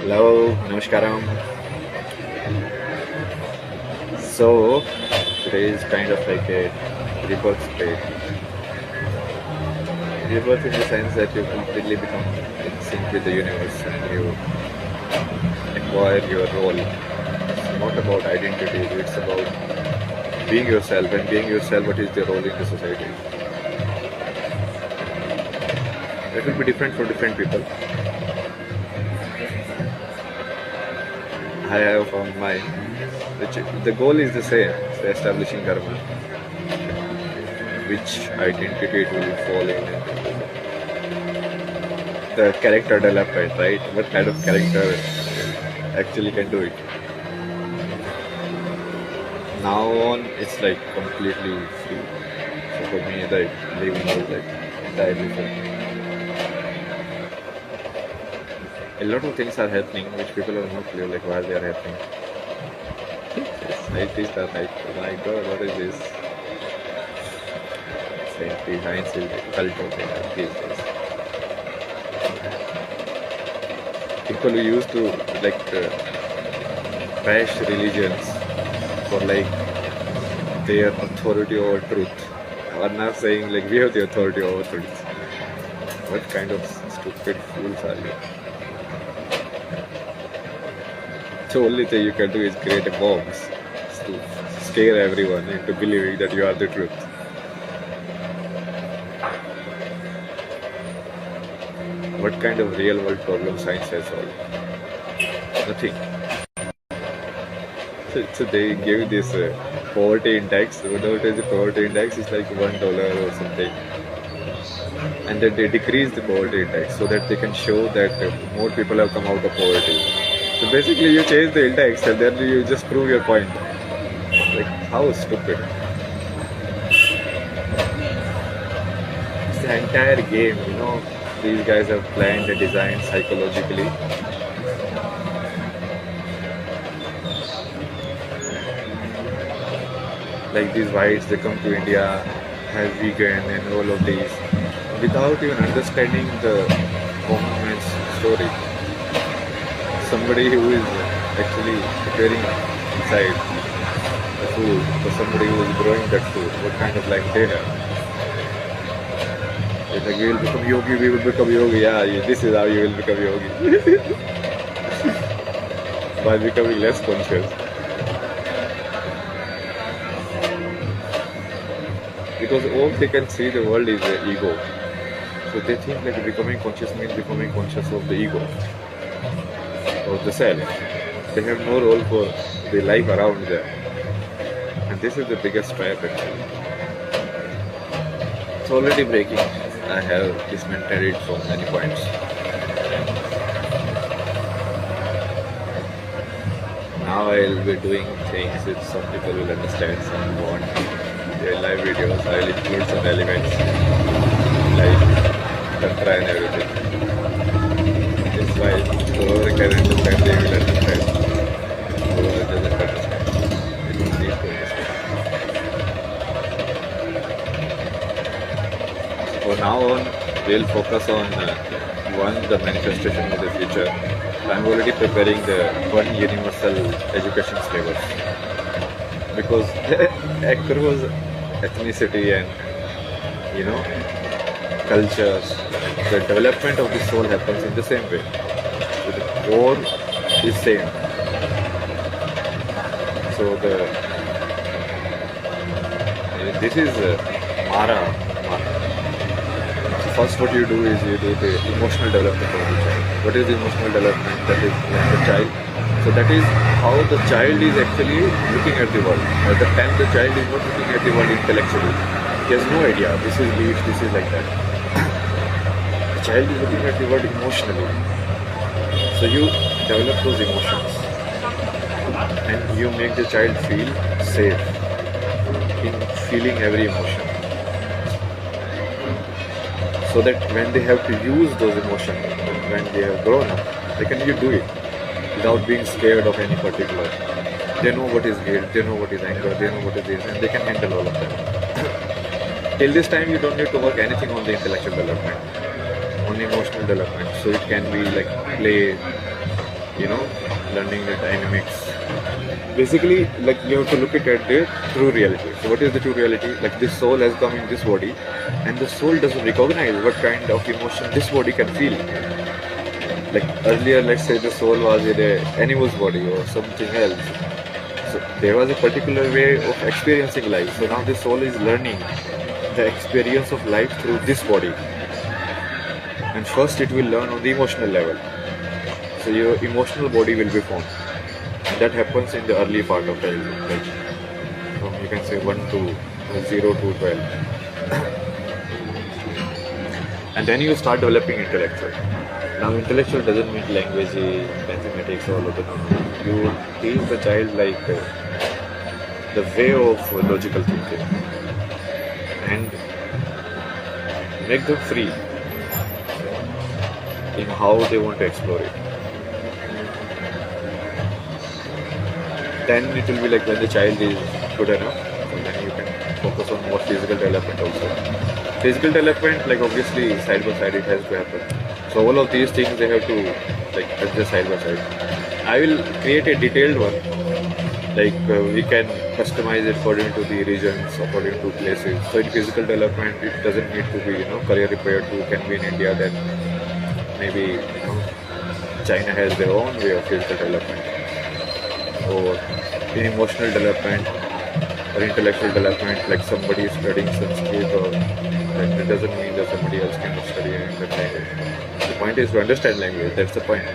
Hello, Namaskaram. So, today is kind of like a rebirth state. Rebirth in the sense that you completely become in sync with the universe and you acquire your role. It's not about identity, it's about being yourself. And being yourself, what is the role in the society? It will be different for different people. I have found mine. The goal is the same, so establishing karma. Which identity it will fall in. The character development, right? What kind of character actually can do it? Now on, it's like completely free. So for me, like living is like entirely free. A lot of things are happening which people are not clear like why they are happening. Scientists are like, oh my god, what is this? Science is like cult of it these days. People who used to like bash religions for like their authority over truth are now saying like we have the authority over truth. What kind of stupid fools are you? The only thing you can do is create a bombs to scare everyone into believing that you are the truth. What kind of real world problem science has solved? Nothing. So they give this poverty index. Whatever it is, the poverty index is like $1 or something. And then they decrease the poverty index so that they can show that more people have come out of poverty. So basically you change the index and then you just prove your point. Like, how stupid. It's the entire game, these guys have planned and designed psychologically. Like these whites, they come to India, have vegan and all of these, without even understanding the common man's story. Somebody who is actually preparing inside the food for somebody who is growing that food, what kind of life they have. It's like we will become yogi, we will become yogi. Yeah, this is how you will become yogi. By becoming less conscious. Because all they can see the world is the ego. So they think like becoming conscious means becoming conscious of the ego, of the self. They have no role for the life around them. And this is the biggest trap actually. It's already breaking. I have dismantled it from many points. Now I'll be doing things which some people will understand, some won't. Their live videos, I'll include some elements like tantra and everything. That's why whoever can understand, they will understand. Whoever doesn't understand, they don't need to understand. So for now on, we'll focus on the manifestation of the future. I'm already preparing the one universal education syllabus because across ethnicity and cultures, the development of the soul happens in the same way. So the core is same. So this is Mara. So first, what you do is you do the emotional development of the child. What is the emotional development? That is like the child. So that is how the child is actually looking at the world. At the time, the child is not looking at the world intellectually. He has no idea. This is leaf. This is like that. The child is looking at the world emotionally. So you develop those emotions, and you make the child feel safe in feeling every emotion. So that when they have to use those emotions, when they have grown up, they can do it without being scared of any particular. They know what is guilt, they know what is anger, they know what is this, and they can handle all of them. Till this time, you don't need to work anything on the intellectual development, only emotional development. So it can be like play, you know, learning the dynamics. Basically, like you have to look at the true reality. So what is the true reality? Like this soul has come in this body, and the soul doesn't recognize what kind of emotion this body can feel. Like earlier, let's say the soul was in a animal's body or something else. So there was a particular way of experiencing life. So now the soul is learning the experience of life through this body. And first it will learn on the emotional level. So your emotional body will be formed. And that happens in the early part of childhood, like from you can say 1 to 0 to 12. And then you start developing intellectual. Now intellectual doesn't mean language, mathematics, all of that. You teach the child like the way of logical thinking and make them free in how they want to explore it. Then it will be like when the child is good enough, so then you can focus on more physical development also. Physical development, like obviously side by side it has to happen. So all of these things they have to like adjust side by side. I will create a detailed one. Like we can customize it according to the regions, according to places. So in physical development, it doesn't need to be career repaired who can be in India. Then maybe China has their own way of physical development. Or in emotional development or intellectual development, like somebody is studying Sanskrit, or like, it doesn't mean that somebody else cannot study that language. The point is to understand language. That's the point.